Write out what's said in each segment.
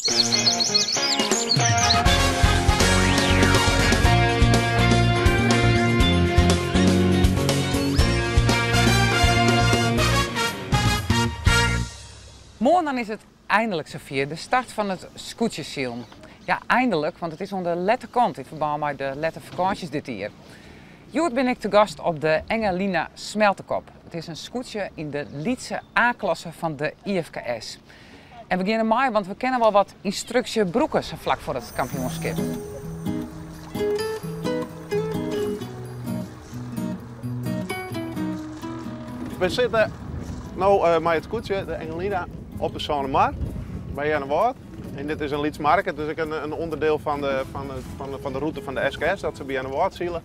Morgen dan is het eindelijk zover, de start van het scootjeszeilen. Ja, eindelijk, want het is aan de lette kant in verband met de lette vakanties dit jaar. Joet ben ik te gast op de Engelina Smeltekop. Het is een scootje in de Lietse A-klasse van de IFKS. En we beginnen maar, want we kennen wel wat instructiebroekers vlak voor het kampioenschap. We zitten nu met het scootje, de Engelina, op de Zonnemar bij Jannewaard. En dit is een Lieds market, dus een onderdeel van de route van de SKS, dat ze bij Jannewaard zeilen.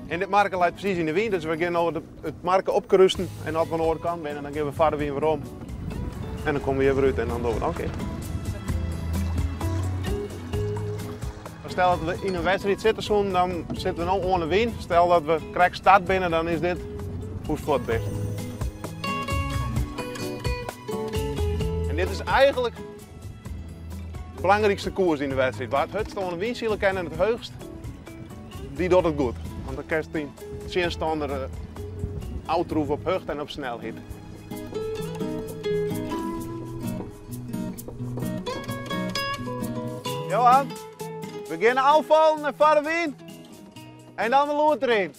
En dit market lijkt precies in de wind, dus we gaan nou het market opkrusten. En als we aan de andere kant zijn, dan gaan we verder weer om. En dan komen we weer uit en dan doen we het ook. Stel dat we in een wedstrijd zitten, dan zitten we nu aan de wind. Stel dat we krijgen start binnen, dan is dit hoe het voor het best. En dit is eigenlijk de belangrijkste koers in de wedstrijd. Waar het hutste aan de wind zullen kennen het heugst, die doet het goed. Want dan krijg je een zinstander outroef op heugd en op snelheid. Johan, we beginnen afvallen en varen wind. En dan de lood erin.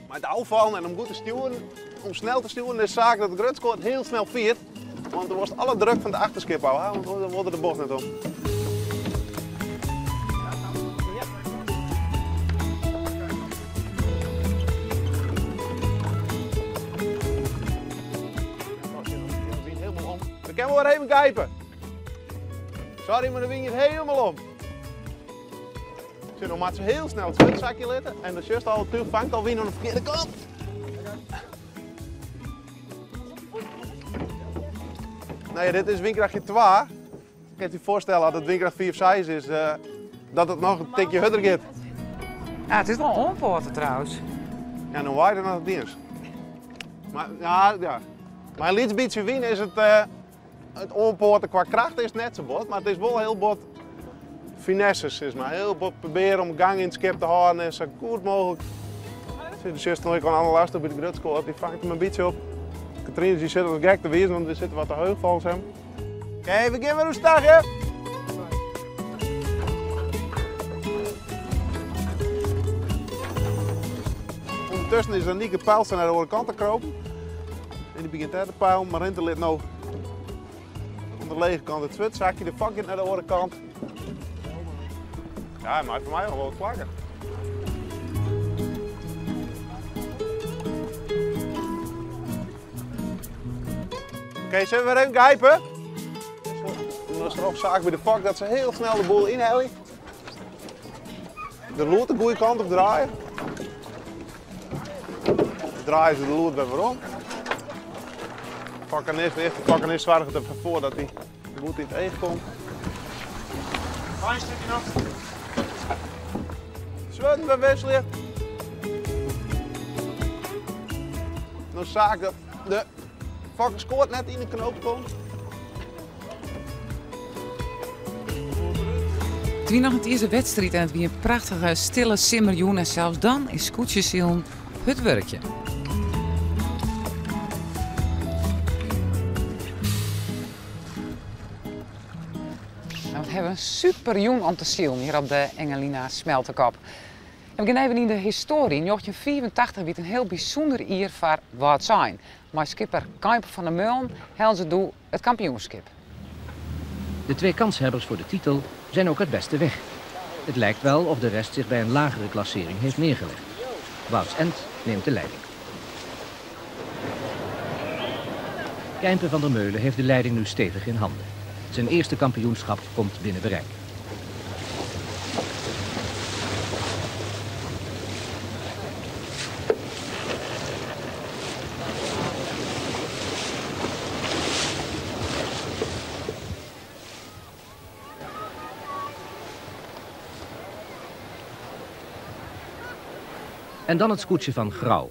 Maar het afvallen en om goed te sturen, om snel te sturen, is de zaak dat de grutskoort heel snel viert. Want dan wordt alle druk van de achterskip houden, want dan wordt de bocht net om. We kunnen wel even kijken. Sorry, maar dan wing je het helemaal om. Nog maar heel snel het schutzakje letten en de just al terug vangt alweer aan de verkeerde kant. Nee, dit is windkrachtje 2. Ik kan je voorstellen dat het windkracht 4 of 6 is, dat het nog een tikje harder gaat. Ja, het is wel onpoorten trouwens. Ja, dan waait er nog het dienst. Maar ja. Maar een beetje wien is het onpoorten qua kracht is net zo bot, maar het is wel heel bot finesses, is maar heel bot proberen om gang in het skip te houden en zo goed mogelijk. De zus nog aan alle lasten bij de grutskool, die vangt hem een beetje op. Katrien die zit wat gek te wezen, want we zitten wat te heug volgens hem. Oké, we gaan weer hoe stag, hè? Ondertussen is Anieke Pijlster naar de andere kant te kropen. En die begint daar te pijlen, maar Rente ligt nou aan de lege kant het zwitzakje, de vakje naar de andere kant. Ja, maar voor mij nog wel wat vlakker. Oké, zullen we weer even grijpen? Dan is er nog zaak bij de vak dat ze heel snel de boel inhalen. De lood de goede kant op draaien. Dan draaien ze de lood weer om. De vakkenist zorgt ervoor dat hij goed in het eten komt. Een stukje nog. Zweten we wisselen. Dan zaak dat de vakkenskoort net in de knoop komt. Het was nog het eerste wedstrijd en het was een prachtige, stille simmerjoen. En zelfs dan is scootjeszeilen het werkje. Nou, we hebben een super joen om te zeilen hier op de Engelina Smeltekop. En we gaan even in de historie. In 1984 werd een heel bijzonder jaar voor wat zijn. Maar skipper Kuiper van der Meulen haalde ze door het kampioenschap. De twee kanshebbers voor de titel zijn ook het beste weg. Het lijkt wel of de rest zich bij een lagere klassering heeft neergelegd. Wouts End neemt de leiding. Kuiper van der Meulen heeft de leiding nu stevig in handen. Zijn eerste kampioenschap komt binnen bereik. En dan het scootje van Grauw.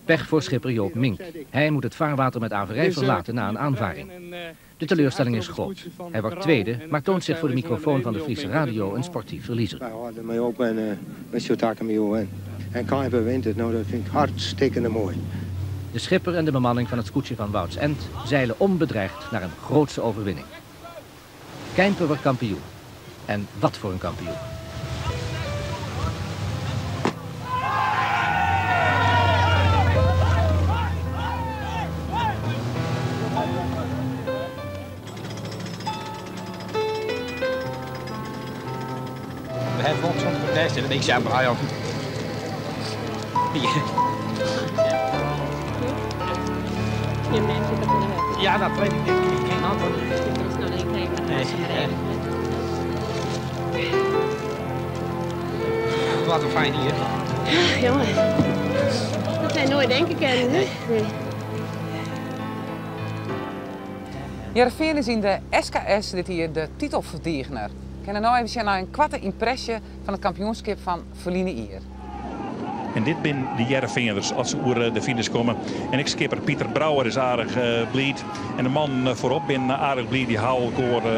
Pech voor schipper Joop Mink. Hij moet het vaarwater met averij verlaten na een aanvaring. De teleurstelling is groot. Hij wordt tweede, maar toont zich voor de microfoon van de Friese radio een sportief verliezer. Wij hadden mij ook met Sjotaken mee en Kuiper wint het. Nou, dat vind ik hartstikke mooi. De schipper en de bemanning van het scootje van Wouds End zeilen onbedreigd naar een grootse overwinning. Kuiper wordt kampioen. En wat voor een kampioen. We hebben ook soms protest en dan denk ik, ja, maar ja, dat weet ik geen antwoord. Wat een fijn hier. Jongen, dat zijn nooit denken kennen, hè? Nee. Heerenveen is in de SKS dit hier de titelverdediger. Ik ga nou even zien naar een kwarte impressie van het kampioenschap van Verline Ier. En dit zijn de Heerenveeners als ze oer de finish komen. En ik skipper Pieter Brouwer is aardig blied. En de man voorop ben aardig blied. Die haal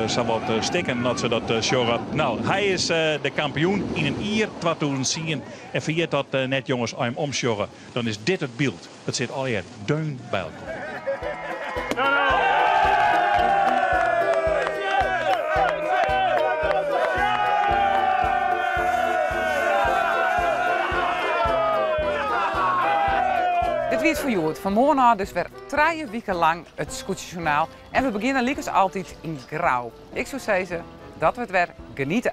zal wat stikken dat ze dat sjoggen. Nou, hij is de kampioen in een Ier 2010. En vergeet dat net jongens, als je hem omsjoggen, dan is dit het beeld. Het zit al hier deun bij elkaar. Dit weer voor Joert. Vanmorgen dus weer 3 weken lang het Scootjesjournaal. En we beginnen liekens altijd in grauw. Ik zou zeggen dat we het weer genieten.